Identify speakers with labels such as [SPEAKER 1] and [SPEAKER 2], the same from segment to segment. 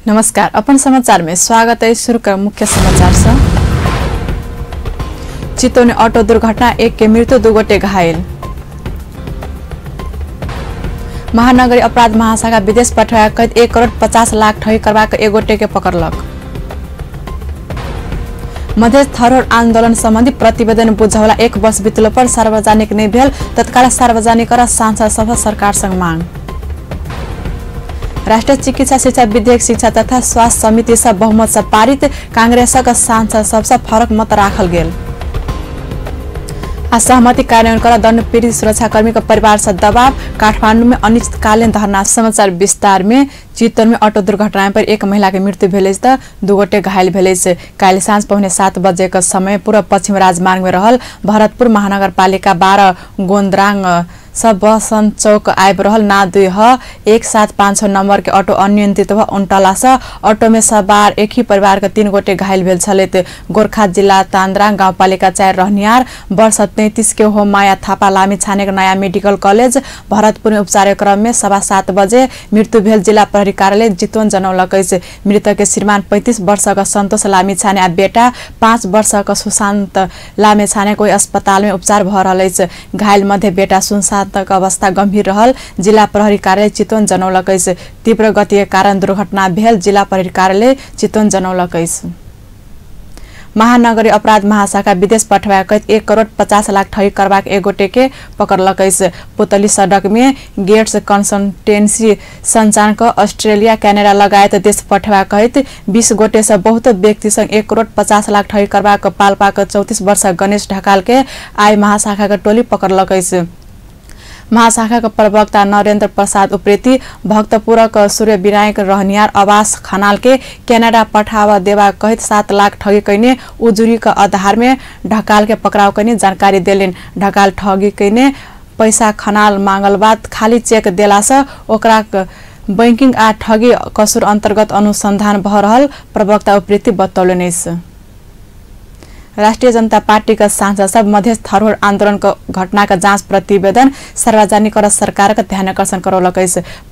[SPEAKER 1] नमस्कार, अपन समाचार में स्वागत है। शुरू कर मुख्य समाचार से। चितौनी ऑटो दुर्घटना, 1 के मृत्यु, 2 गोटे घायल। महानगरी अपराध महाशाखा विदेश पठाया कैद 1 करोड़ 50 लाख ठगी करवाकर 1 गोटे के पकड़लक। मधेश धरोहर आंदोलन संबंधी प्रतिवेदन बुझौला 1 वर्ष बीतलो पर सार्वजनिक नहीं भेल, तत्काल सार्वजनिक कर सांसद सभा सरकार संग मांग। राष्ट्रीय चिकित्सा शिक्षा विधेयक शिक्षा तथा स्वास्थ्य समिति से बहुमत से पारित, कांग्रेस का सांसद सबसे फरक मत राखल गेल। असहमति कार्यान्वयन कर दंड पीड़ित सुरक्षाकर्मी का परिवार से दबाव, काठमांडू में अनिश्चितकालीन धरना। समाचार विस्तार में। चितौन में ऑटो दुर्घटना पर 1 महिला के मृत्यु भेल, 2 गोटे घायल भेल। काल्हि साँझ पौने 7 बजे के समय पूर्व पश्चिम राजमार्ग में रहल भरतपुर महानगरपालिका 12 गोंदरांग सब बसंत चौक आब रहल ना 2 नंबर के ऑटो अनियंत्रित व उल्टला से ऑटो में सवार एक ही परिवार के 3 गोटे घायल भेल छलैत। गोरखा जिला तांद्रा गाउँपालिका 4 रहनियार वर्ष 33 के हो माया थापा लामी छानेको नयाँ मेडिकल कॉलेज भरतपुर में उपचार क्रम में 7:15 बजे मृत्यु भेल। जिला प्रहरी कार्यालय चितवन जनौलक। मृतक के श्रीमान 35 वर्ष का संतोष लामी छाने आ बेटा 5 वर्ष का सुशांत लामी छाने कोई अस्पताल में उपचार भ रहल। घायल मध्ये बेटा सुशांत का अवस्था गंभीर रहल। जिला प्रहरी कार्यालय चितवन जनौलक। तीव्र गति के कारण दुर्घटना भेल, जिला प्रहरी कार्यालय चितवन जनौलक। महानगरी अपराध महाशाखा विदेश पठवाया कैद 1 करोड़ 50 लाख ठगी करवाक 1 गोटे के पकड़लक। पुतली सड़क में गेट्स कंसल्टेंसी संचालन का ऑस्ट्रेलिया कनाडा लगायत देश पठवा कैद 20 गोटे से बहुत व्यक्ति संग 1 करोड़ 50 लाख ठगी करवाक पाल्पा 34 वर्ष गणेश ढकाल के आई महाशाखा का टोली पकड़लक। महाशाखा का प्रवक्ता नरेंद्र प्रसाद उप्रेती भक्तपुर का सूर्य विनायक रहनियार आवास खनाल के कनाडा पठावा देवा कहित 7 लाख ठगी कैने उजुरी का आधार में ढकाल के पकड़ाव कैने जानकारी देलिन। ढकाल ठगी कैने पैसा खनाल मांगल बाद खाली चेक देला से ओकरा बैंकिंग आ ठगी कसूर अंतर्गत अनुसंधान भ रहल प्रवक्ता उप्रेती बतौलन। राष्ट्रीय जनता पार्टी का सांसद सब मधेश धरोहर आंदोलन का घटना का जांच प्रतिवेदन सार्वजनिक कर सरकार का ध्यान आकर्षण करौलक।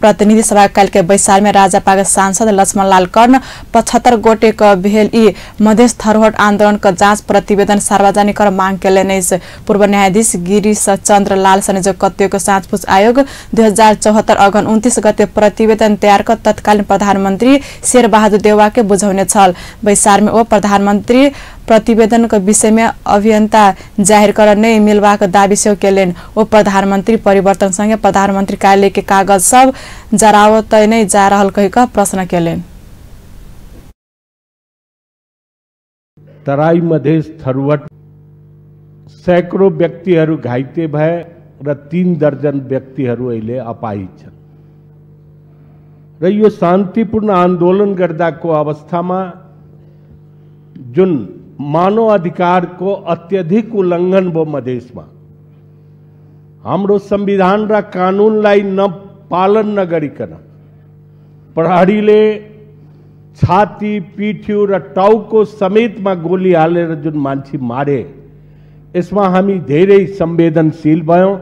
[SPEAKER 1] प्रतिनिधि सभा काल के बैसार में राजपा के सांसद लक्ष्मण लाल कर्ण 75 गोटे का भेल ई मधेश धरोहर आंदोलन का जांच प्रतिवेदन सार्वजनिक कर मांग केले। पूर्व न्यायाधीश गिरीश चंद्र लाल संयोजकत्व को जांच आयोग 2074 अगन 29 गते प्रतिवेदन तैयार कर तत्कालीन प्रधानमंत्री शेर बहादुर देउवा के बुझाउने छल। बैसार में वो प्रधानमंत्री प्रतिवेदन के विषय में अभियंता जाहिर कर नहीं मिलवा दावी से केलेन। वो प्रधानमंत्री परिवर्तन संगे प्रधानमंत्री कार्यालय के कागज सब जरावत नहीं जा रहल कही का प्रश्न केलेन।
[SPEAKER 2] तराई मधेश धरोहर सैकड़ों व्यक्तिहरू घाइते भए र 3 दर्जन व्यक्तिहरू अहिले अपाहिज छन् र यो शान्तिपूर्ण आन्दोलन गर्दाको अवस्थामा जुन मानव अधिकार को अत्यधिक उल्लंघन वो मधेश में हाम्रो संविधान र कानूनलाई न पालन नगरिकन प्रहरीले छाती पीठ्यू र टाउको समेत में गोली हालेर जुन मान्छे मारे, यसमा हामी धेरै संवेदनशील भयौं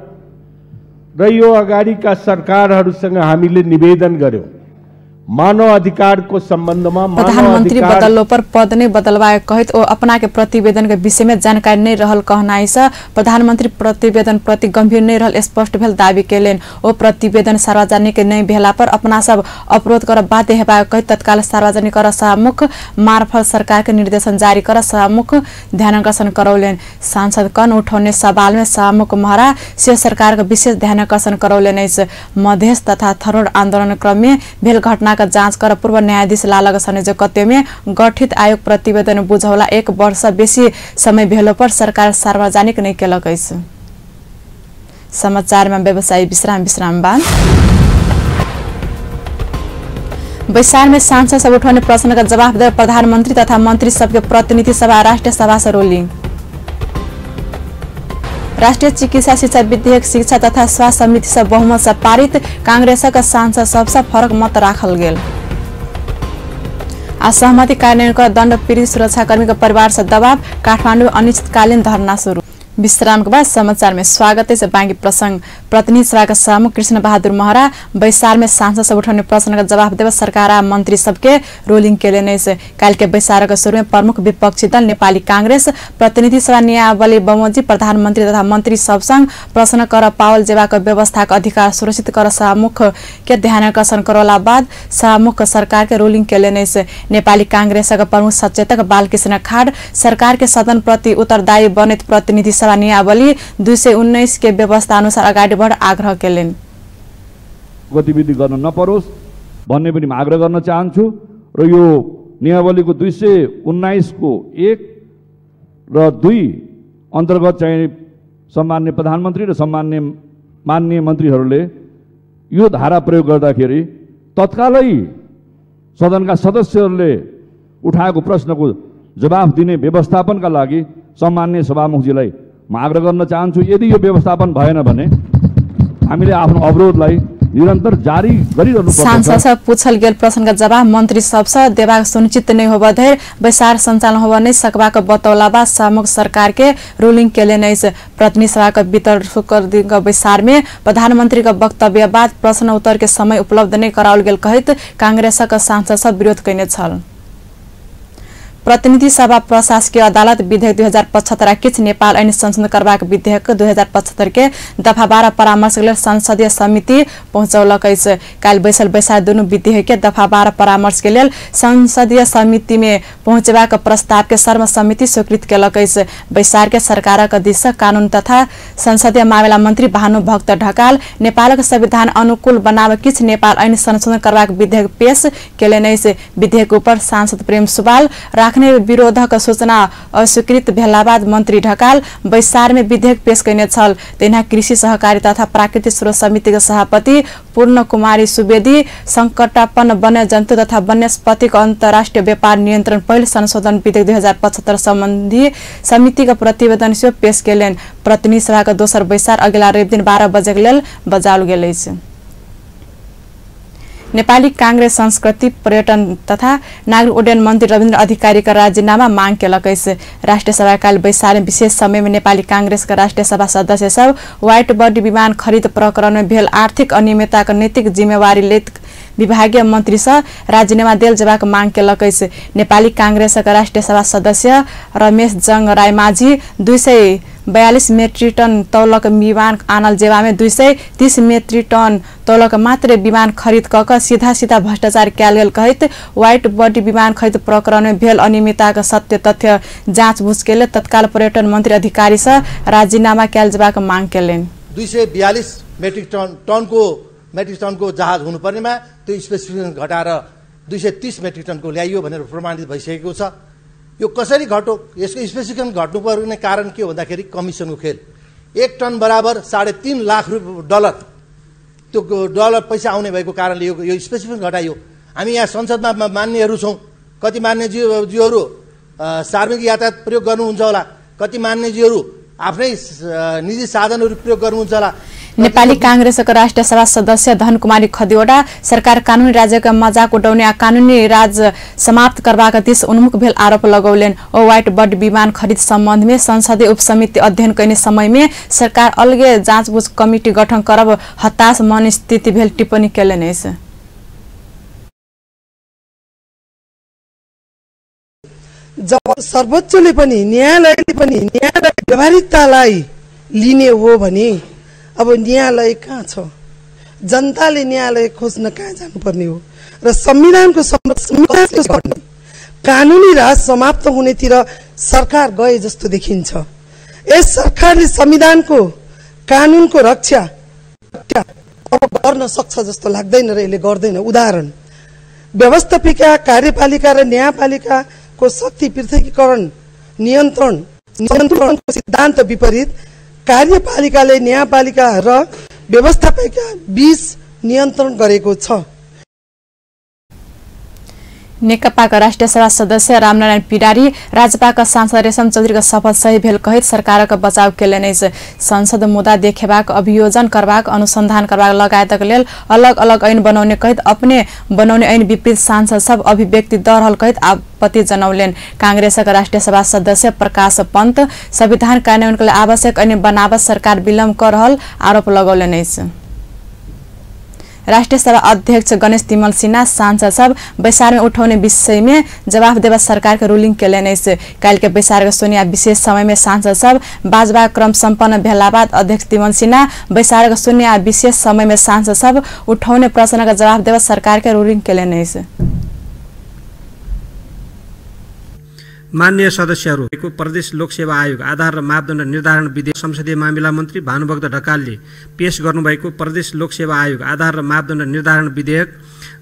[SPEAKER 2] र यो अगाडिका सरकारहरूसँग हामीले निवेदन गर्यौं। मानव अधिकार को संबंध में
[SPEAKER 1] प्रधानमंत्री बदललो पर पद नहीं बदलवाए कहित ओ अपना के प्रतिवेदन के विषय में जानकारी नहीं रहल कहनाई से प्रधानमंत्री प्रतिवेदन प्रति गंभीर नहीं रहल स्पष्ट भेल दावी केलेन। ओ प्रतिवेदन सार्वजनिक नहीं भेला पर अपना सब अपरोध कर बाध्य हेबा कहित तत्काल सार्वजनिक कर समुख मार्फत सरकार के निर्देशन जारी कर समुख ध्यानाकर्षण करौलेन। सांसद कन उठाउने सवाल में समुख महरा से सरकार का विशेष ध्यानाकर्षण करौलेन। मधेश तथा धरोहर आंदोलन क्रम में भेल घटना का जांच कर पूर्व न्यायाधीश लालक संयोजकत्व में गठित आयोग प्रतिवेदन बुझौला 1 वर्ष बेसी समय भेलो पर सरकार सार्वजनिक नहीं केलक। समाचार में व्यवसायी विश्राम बाद बैसार में सांसद सब उठाउने प्रश्न का जवाब दे प्रधानमंत्री तथा मंत्री सबके प्रतिनिधि सभा राष्ट्रीय सभा से रोलिंग। राष्ट्रीय चिकित्सा शिक्षा विधेयक शिक्षा तथा स्वास्थ्य समिति से बहुमत से पारित, कांग्रेस का सांसद सबसे फरक मत राखल गेल। असहमति कार्यान्वयन कर दंड पीड़ित सुरक्षाकर्मी का परिवार से दबाव, काठमांडू अनिश्चितकालीन धरना शुरू। विश्रामको बाद समाचार में स्वागत है। बाँकी प्रसंग प्रतिनिधि सभाका सभामुख कृष्ण बहादुर महरा बैसार में सांसद सब उठाउने प्रश्न का जवाब देव सरकार आ मंत्री सबके रोलिंग के लेने से काल के बैसार का शुरू में प्रमुख विपक्षी दल नेपाली कांग्रेस प्रतिनिधि सभा नियावली बमोजी प्रधानमंत्री तथा मंत्री सब संग प्रश्न कर पावल जेवा का व्यवस्था का अधिकार सुरक्षित कर सभामुख के ध्यानाकर्षण करोला बाद सभामुख सरकार के रोलिंग के लेने से नेपाली कांग्रेस का प्रमुख सचेतक बालकृष्ण खाड़ सरकार के सदन प्रति उत्तरदायी बनित प्रतिनिधि सभा नियावली 219 के व्यवस्था अनुसार अगाडि बढ आग्रह केलेन।
[SPEAKER 3] गतिविधि गर्न नपरोस् भन्ने पनि आग्रह गर्न चाहन्छु र यो नियावलीको 219 को 1 र 2 अन्तर्गत चाहिँ सम्माननीय प्रधानमन्त्री र माननीय मन्त्रीहरूले यो धारा प्रयोग गर्दाखेरि तत्कालै सदनका सदस्यहरूले उठाएको प्रश्नको जवाफ दिने व्यवस्थापनका लागि सम्माननीय सभामुखजीलाई म आग्रह गर्न चाहन्छु। यदि यो व्यवस्थापन भएन भने हामीले आफ्नो अवरोधलाई निरन्तर जारी गरिरहनुपर्छ।
[SPEAKER 1] सांसद पूछल गेल प्रश्न का जवाब मंत्री सबसे देवा सुनिश्चित नहीं होबा धैर बैसार संचालन होबा नहीं सकबा का बतौला बाद समुख सरकार के रूलिंग के लिए नहीं से प्रतिनिधि सभा का भीतर शुक्र दिन का बैसार में प्रधानमंत्री का वक्तव्य बाद प्रश्न उत्तर के समय उपलब्ध नहीं कराओल गेल कहित कांग्रेस का सांसद सब विरोध कैने छल। प्रतिनिधि सभा प्रशासकीय अदालत विधेयक 2075 किछ नेपाल ऐन संशोधन करबाक विधेयक 2075 के दफा 12 परामर्श के लिए संसदीय समिति पहुंचौलक अछि। काल बैसल बैसार दोनों विधेयक के दफा 12 परामर्श के लिए संसदीय समिति में पहुंचबाक प्रस्ताव के सर्वसम्मति स्वीकृत केलक अछि। बैसार के सरकारक दिशा कानून तथा संसदीय मामला मंत्री भानुभक्त ढकाल नेपालक संविधान अनुकूल बनाव किछ नेपाल ऐन संशोधन करबाक विधेयक पेश केलेन अछि। विधेयक ऊपर सांसद प्रेम सुवाल राख्ने विरोधक सूचना अस्वीकृत भेला बाद मंत्री ढकाल बैसार में विधेयक पेश कैने छल। तेना कृषि सहकारी तथा प्राकृतिक स्रोत समिति के सभापति पूर्ण कुमारी सुवेदी संकटापन्न वन्य जन्तु तथा वनस्पतिक अन्तर्राष्ट्रिय व्यापार नियन्त्रण पहिलो संशोधन विधेयक 2075 सम्बन्धी समिति का प्रतिवेदन से पेश केलेन। प्रतिनिधि सभा का दोसर बैसार अगिला रवि दिन 12 बजे के लेल बजाल गेल अछि। नेपाली कांग्रेस संस्कृति पर्यटन तथा नागरिक उड्डयन मंत्री रविन्द्र अधिकारी का राजीनामा मांग केलक अछि। राष्ट्रिय सभा काल बैसार में विशेष समय में नेपाली कांग्रेस का राष्ट्रिय सभा सदस्य सब व्हाइट बॉडी विमान खरीद प्रकरण में भेल आर्थिक अनियमितता का नैतिक जिम्मेवारी लेत विभागीय मंत्री से राजीनामा देल जबाक मांग केलक अछि। नेपाली कांग्रेस का राष्ट्रिय सभा सदस्य रमेश जंग रायमाझी 242 मेट्रिक टन तौलक विमान आनल जेवा में 230 मेट्रिक टन तौलक मात्र विमान खरीद कक सीधा भ्रष्टाचार कैल गेल कहित व्हाइट बॉडी विमान खरीद प्रकरण में भेल अनियमितता का सत्य तथ्य जाँचबुझ के लिए तत्काल पर्यटन मंत्री अधिकारी से राजीनामा कैल जबाक मांग केलेन।
[SPEAKER 4] 242 मेट्रिक टन को जहाज हुनुपर्नेमा त्यो स्पेसिफिकेसन घटाएर 230 मेट्रिक टन को ल्याइयो भनेर प्रमाणित भइसकेको छ। यो कसरी घट्यो, यसको स्पेसिफिकेसन घट्नुपर्ने कारण के हो भन्दाखेरि कमिसनको खेल। 1 टन बराबर 3.5 लाख डलर त्यो डलर पैसा आउने भएको कारणले यो स्पेसिफिकेसन घटाइयो। हामी यहाँ संसदमा मान्यहरू छौं, कति मान्यजीहरू सार्वजनिक यातायात प्रयोग गर्नुहुन्छ होला, कति मान्यजीहरू आफ्नै निजी साधनहरू प्रयोग गर्नुहुन्छ होला।
[SPEAKER 1] नेपाली कांग्रेस का राष्ट्रिय सभा सदस्य धन कुमारी खदिवटा सरकार कानूनी राज्य का मजाक उठाउने कानूनी राज समाप्त करबाका दिस उन्मुख भेल आरोप लगौलेन। ओ व्हाइट बॉडी विमान खरीद संबंध में संसदीय उपसमिति अध्ययन करने समय में सरकार अलगे जाँचबुझ कमिटी गठन करब हताश मनस्थिति भेल टिप्पणी केलेन।
[SPEAKER 5] जब सर्वोच्चले पनि न्यायालयले पनि न्याय व्यवहारिकतालाई लिने हो भने अब न्यायालय कहाँ छ? जनताले न्यायालय खोज्न कहाँ जानुपर्ने हो र संविधानको संरक्षण कानूनी राज समाप्त हुनेतिर सरकार गए जस्तो देखिन्छ। यस सरकारले संविधानको कानूनको रक्षा अब गर्न सक्छ जस्तो लाग्दैन र यसले गर्दैन। उदाहरण, व्यवस्थापिका कार्यपालिका र न्यायपालिकाको शक्ति पृथकीकरण नियन्त्रणको सिद्धान्त विपरीत कार्यपालिकाले न्यायपालिका र व्यवस्थापिका बीच नियन्त्रण गरेको छ।
[SPEAKER 1] नेकपाका राष्ट्रिय सभा सदस्य रामनारायण पिडारी राज्यपाका सांसद रेशम चौधरी शपथ सही भेल कहित सरकारक बचाव केले नै संसद मुद्दा देखेबाक अभियोजन करबाक अनुसंधान करबाक लगायतक लेल अलग अलग ऐन बनाउने कहित अपने बनाउने ऐन विपरीत सांसद सब अभिव्यक्ति दर हल कहित आपत्ति जनौलेन। कांग्रेसका राष्ट्रिय सभा सदस्य प्रकाश पंत संविधान कार्यान्वयनका लागि आवश्यक ऐन बनावत सरकार विलम्ब कर रहल आरोप लगौले नै। राष्ट्रिय सभा अध्यक्ष गणेश तिमल सिन्हा सांसद सब बैसार में उठाउने विषय में जवाब देवा सरकार के रूलिंग के लेने से काल के बैसार सोनिया विशेष समय में सांसद सब बाजवा क्रम संपन्न भेला बाद अध्यक्ष तिमल सिन्हा बैसार सोनिया विशेष समय में सांसद सब उठाउने प्रश्न का जवाब देवा सरकार के रूलिंग के लेने से।
[SPEAKER 6] माननीय सदस्यहरू प्रदेश लोकसेवा आयोग आधार र मापदण्ड निर्धारण विधेयक संसदीय मामिला मन्त्री भानुभक्त ढकालले पेश गर्नुभएको प्रदेश लोकसेवा आयोग आधार र मापदण्ड निर्धारण विधेयक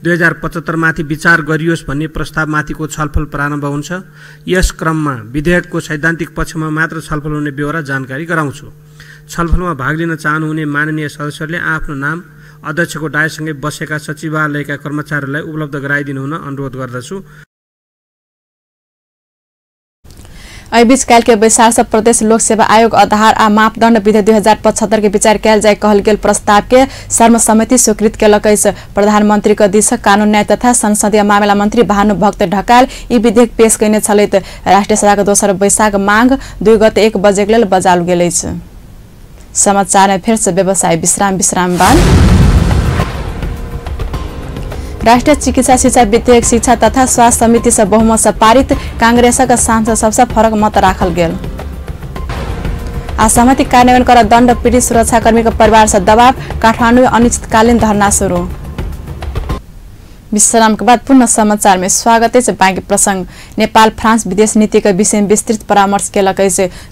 [SPEAKER 6] 2075 माथि विचार गरियोस् भन्ने प्रस्तावमाथिको छलफल प्रारम्भ हुन्छ। यस क्रममा विधेयकको सैद्धान्तिक पक्षमा मात्र छलफल हुने बेहोरा जानकारी गराउँछु। छलफलमा भाग लिन चाहनुहुने माननीय सदस्यहरूले आफ्नो नाम अध्यक्षको डायसँगै बसेका सचिवालयका कर्मचारीलाई उपलब्ध गराइदिनु हुन अनुरोध गर्दछु।
[SPEAKER 1] बीच काल के बैसार से प्रदेश लोक सेवा आयोग आधार आ मापदण्ड विधेयक 2075 के विचार कैल जाय कहल गेल प्रस्ताव के सर्वसम्मति स्वीकृत केलक। प्रधानमंत्री का दिशा कानून न्याय तथा संसदीय मामला मंत्री भानुभक्त ढकाल ई विधेयक पेश कैने छलैत। राष्ट्रिय सभा के दोसर बैसाख मांग 2 गते 1 बजे के लेल बजाल गेल अछि। समाचार में फिर से व्यवसाय विश्राम बाद राष्ट्रीय चिकित्सा शिक्षा विधेयक शिक्षा तथा स्वास्थ्य समिति से बहुमत से पारित। कांग्रेस का सांसद सबसे फरक मत राखल गेल। असहमति कार्यान्वयन कर दण्ड पीड़ित सुरक्षाकर्मी का परिवार से दबाव। काठमाडौँ में अनिश्चितकालीन धरना शुरू। विश्राम के बाद पुनः समाचार में स्वागत है। बाँकी प्रसंग नेपाल फ्रांस विदेश नीति के विषय में विस्तृत परामर्श केलक।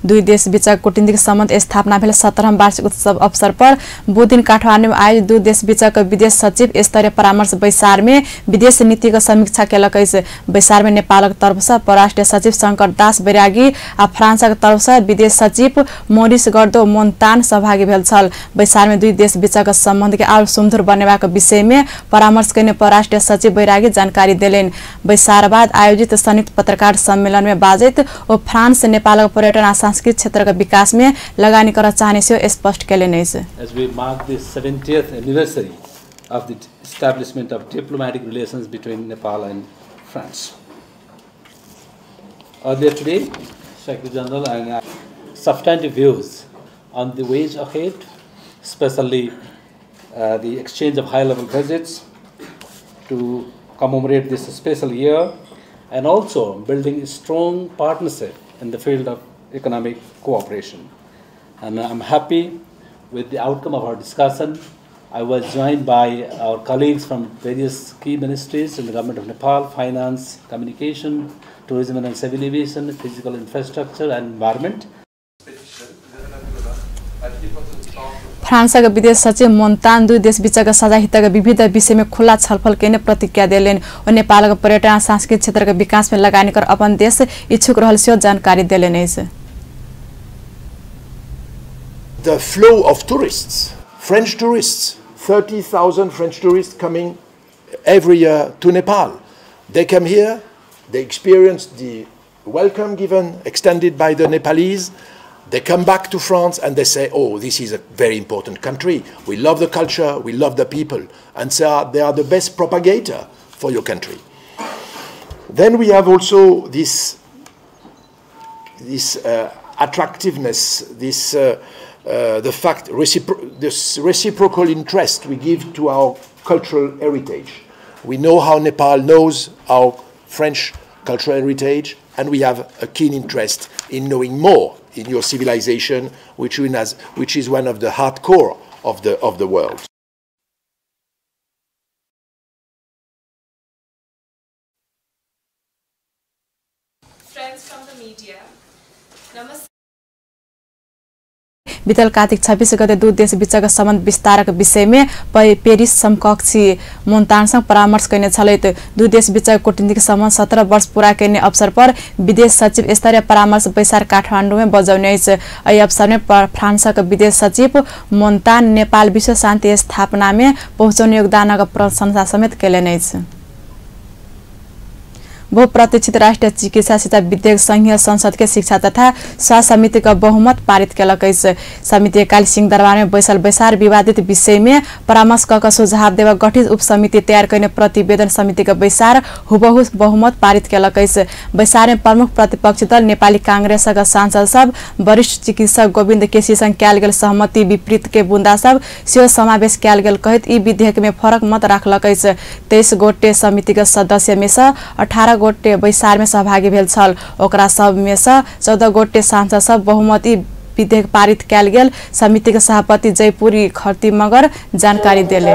[SPEAKER 1] दुई देश बीच कूटनीतिक संबंध स्थापना भेल 17वां वार्षिक उत्सव अवसर पर बुध दिन काठमाडौँ में आयोजित दुई देश बीच विदेश सचिव स्तरीय परामर्श बैसार में विदेश नीति का समीक्षा केलक। बैसार में नेपाल तरफ से परराष्ट्र सचिव शंकर दास बैरागी आ फ्रांस तरफ से विदेश सचिव मोरिस गर्दो मोन्तान सहभागी भेल छल। बैसार में दुई देश बीच संबंध के और सुमधुर बनेबाक विषय में परामर्श करने परराष्ट्र सचिव बैरागी जानकारी दिलेन। बैसार बाद आयोजित संयुक्त पत्रकार सम्मेलन में बाजित और फ्रांस नेपाल पर्यटन और सांस्कृतिक क्षेत्र का विकास में लगानी कर चाहने से स्पष्ट केलेन।
[SPEAKER 7] As we mark the 70th anniversary of the establishment of diplomatic relations between Nepal and France. Earlier today, Secretary General and I substantive views on the ways ahead, especially the exchange of high-level visits to commemorate this special year, and also building a strong partnership in the field of economic cooperation. And I'm happy with the outcome of our discussion. I was joined by our colleagues from various key ministries in the government of Nepal: finance, communication, tourism and civil aviation, physical infrastructure and environment.
[SPEAKER 1] France का विदेश सचिव मोन्तान दुई देश बीच साझा हित का विविध विषय में खुला छलफल के प्रतिज्ञा दिलेन और नेपाल का पर्यटन और सांस्कृतिक क्षेत्र के विकास में लगानी कर अपन देश इच्छुक रहल से जानकारी दिलेन।
[SPEAKER 8] The flow of tourists, French tourists, 30,000 French tourists coming every year to Nepal. They come here, they experience the welcome extended by the Nepalese. They come back to France and they say, oh, this is a very important country. We love the culture, we love the people. And so they are the best propagator for your country. Then we have also this attractiveness, this reciprocal interest we give to our cultural heritage. We know how Nepal knows our French cultural heritage, and we have a keen interest in knowing more in your civilization, which is one of the hardcore of the world.
[SPEAKER 9] Friends from the media, namaste.
[SPEAKER 1] बीतल कार्तिक 26 गते दुई देश बीचका सम्बन्ध विस्तारक विषय में Paris समकक्षी मोन्तानसँग परामर्श करने छलैत। दुई देश बीचका कूटनीतिक सम्बन्ध 17 वर्ष पूरा करने अवसर पर विदेश सचिव स्तरीय परामर्श बैसार काठमाडौँ में बजाउने। यही अवसर में फ्रांस का विदेश सचिव मोन्तान नेपाल विश्व शान्ति स्थापना में पहुँचाउने योगदान प्रशंसा समेत केलेन। बहुप्रतीक्षित राष्ट्रिय चिकित्सा शिक्षा विधेयक संघीय संसद के शिक्षा तथा स्वास्थ्य समिति का बहुमत पारित केलक। समिति काल सिंहदरबार में बैसल बैसार विवादित विषय में परामर्श क सुझाव देवा गठित उप समिति तैयार करने प्रतिवेदन समिति का बैसार हुबहु बहुमत पारित केलक। बैसार में प्रमुख प्रतिपक्षी दल नेपाली कांग्रेस का सांसद सब, वरिष्ठ चिकित्सक गोविन्द केसी संग कयल गेल सहमति विपरीत के बुंदा सब सेहो समावेश कयल गेल कहित ई विधेयक में फरक मत राखलक। 23 गोटे समिति के सदस्य में से 18 गोटे बैसार में सहभागी भेल छल। ओकरा सब में से 14 गोटे सांसद सब बहुमत ई विधेयक पारित कयल गेल समिति के सभापति जयपुरी खर्ती मगर जानकारी देले।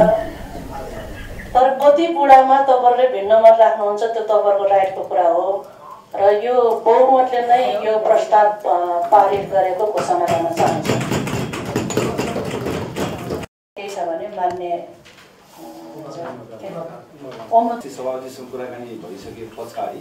[SPEAKER 10] तर कति बुढामा तपाईहरुले भिन्न मत राख्नुहुन्छ त्यो तपाईहरुको राइटको कुरा हो र यो बहुमतले नै यो प्रस्ताव पारित गरेको घोषणा गर्न चाहन्छु। के छ भने मान्य
[SPEAKER 11] सभापतिसँग कुराकानी भइसके पछाडि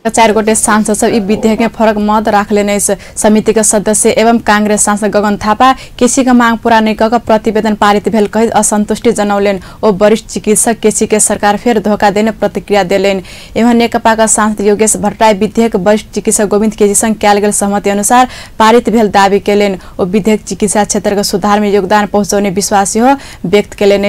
[SPEAKER 1] 4 गोटे सांसद सब ई विधेयक में फरक मत राखले नै समिति के सदस्य एवं कांग्रेस सांसद गगन थापा केसी का मांग पूरा नहीं कर प्रतिवेदन पारित भेल कहित असंतुष्टि जनौलेन। ओ वरिष्ठ चिकित्सक केसी के सरकार फेर धोखा देने प्रतिक्रिया देलेन। एवं नेकपा का सांसद योगेश भट्टराई विधेयक वरिष्ठ चिकित्सक गोविन्द केसी संग कयल गेल सहमति अनुसार पारित भेल दावी केलेन। ओ विधेयक चिकित्सा क्षेत्र के सुधार में योगदान पहुंचाउने विश्वास व्यक्त केलेन।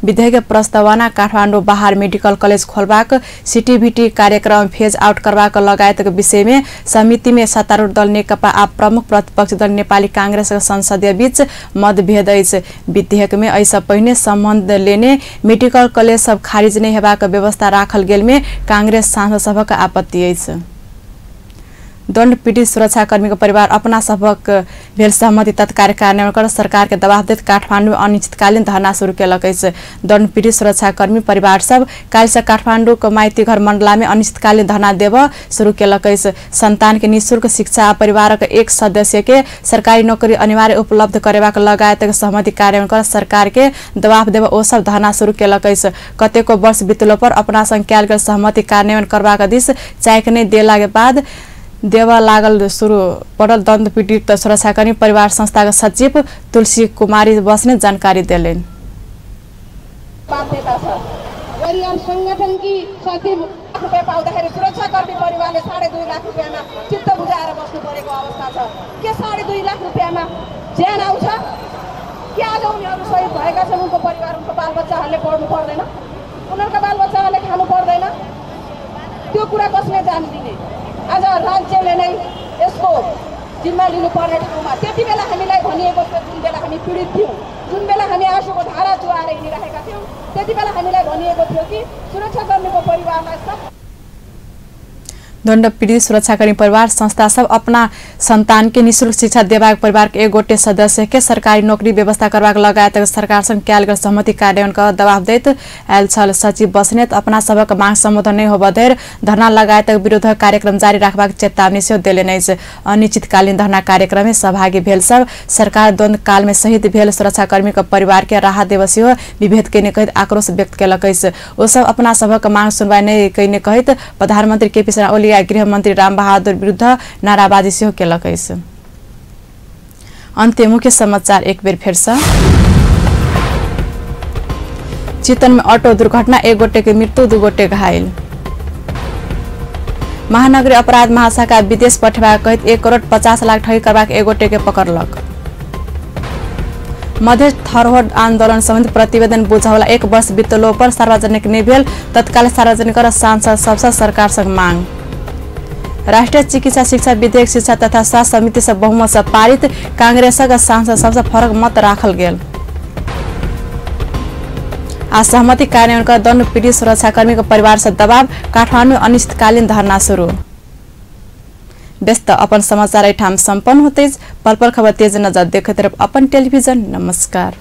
[SPEAKER 1] विधेयक प्रस्तावना काठमाडौँ बाहर मेडिकल कॉलेज खोलबाक सीटीभीटी कार्यक्रम फेज आउट करबाक लगायत विषय में समिति में सत्तारूढ़ दल नेकपा आ प्रमुख प्रतिपक्षी दल नेपाली कांग्रेस संसदीय बीच मतभेद अछि। विधेयक में ऐसा पहिने संबंध लेने मेडिकल कॉलेज सब खारिज नहीं हेबाक व्यवस्था राखल गेल में कांग्रेस सांसद सभक आपत्ति अछि। दंड पीड़ित सुरक्षाकर्मी का परिवार अपना सबक भेल सहमति तत्काल कार्यान्वयन कर सरकार के दबाव देत काठमाडौँ में अनिश्चितकालीन धरना शुरू केलक। दंड पीड़ित सुरक्षाकर्मी परिवार सब काल से काठमाडौँ को माइती घर मंडला में अनिश्चितकालीन धरना देव शुरू केलक। संतान के निःशुल्क शिक्षा आ परिवार के एक सदस्य के सरकारी नौकरी अनिवार्य उपलब्ध करेबाक लगायत सहमति कार्यान्वयन कर सरकार के दबाव देव ओ सब धरना शुरू केलक। कतेको वर्ष बीतलो पर अपना संग कयल गेल सहमति कार्यान्वयन करबाक दिस चाइक नहीं देला के बाद देवा लागल शुरू पड़ल। दंड पीड़ित सुरक्षाकर्मी परिवार संस्था का सचिव तुलसी कुमारी बस्ने जानकारी देलेन।
[SPEAKER 12] संगठन की सचिव रुपैयाँ पाउँदाखेरि सुरक्षाकर्मी परिवारले 2.5 लाख रुपैयाँमा चित्त बुझाएर बस्नु परेको अवस्था छ। के 2.5 लाख रुपैयाँमा ज्यान आउँछ? के आज उनीहरू शहीद भएका छन् उनको परिवार उनको बालबच्चाहरूले पढ्नु पर्दैन? उनीहरूका बालबच्चाहरूले खानु पर्दैन? त्यो कुरा कसले जान दिने? आज राज्यले नै यसको जिम्मा लिनुपर्ने ठाउँमा त्यति बेला हामीलाई भनिएको थियो, जुन बेला हामी पीडित थियौँ, जुन बेला हामी आँसुको धारा चुहाएर हिँडिरहेका थियौँ, त्यति बेला हामीलाई भनिएको थियो कि सुरक्षाकर्मीको परिवारलाई
[SPEAKER 1] दंड पीड़ित सुरक्षाकर्मी परिवार संस्था सब अपना संतान के निःशुल्क शिक्षा देबाक परिवार के एक गोटे सदस्य के सरकारी नौकरी व्यवस्था करबाक लगायत सरकार संग कयल गेल सहमति कार्यान्वयन का दबाव दैत आयल छल। सचिव बस्नेत अपना सबक मांग सम्बोधन नहीं होबा धरि धरना लगायत विरोध कार्यक्रम जारी राखबाक चेतावनी सेहो देलेन। अनिश्चितकालीन धरना कार्यक्रम में सहभागी भेल सब सरकार द्वंद्व काल में शहीद भेल सुरक्षाकर्मी के परिवार के राहत देव सेहो विभेद केने कहित आक्रोश व्यक्त केलक। ओ सब अपना सबक मांग सुनवाई नहीं कइने कहित प्रधानमंत्री केपी शर्मा ओली गृह मंत्री राम बहादुर विरुद्ध नाराबाजी सेहो केलक। अन्त्य मुख्य समाचार एक बेर फेर से। चितवन में ऑटो दुर्घटना, 1 गोटे के मृत्यु, 2 गोटे घायल। महानगरीय अपराध महाशाखा विदेश पठेबाक कहित 1 करोड़ 50 लाख ठगी करबाक 1 गोटे के पकड़लक। मध्य धरोहर आंदोलन संबंधी प्रतिवेदन बुझावला 1 वर्ष बीतलो पर सार्वजनिक नहीं भेल, तत्काल सार्वजनिक कर सांसद सबसे सरकार संग मांग। राष्ट्रीय चिकित्सा शिक्षा विधेयक शिक्षा तथा स्वास्थ्य समिति से बहुमत से पारित, कांग्रेस का सांसद सबसे फरक मत राखल गेल। असहमति कार्यान्वयन कर दंड पीड़ित सुरक्षाकर्मी के परिवार से दबाव, काठमाडौँ में अनिश्चितकालीन धरना शुरू। व्यस्त अपन समाचार ठाम संपन्न होते पल पल खबर तेज नजर देखते रह अपन टेलीविजन। नमस्कार।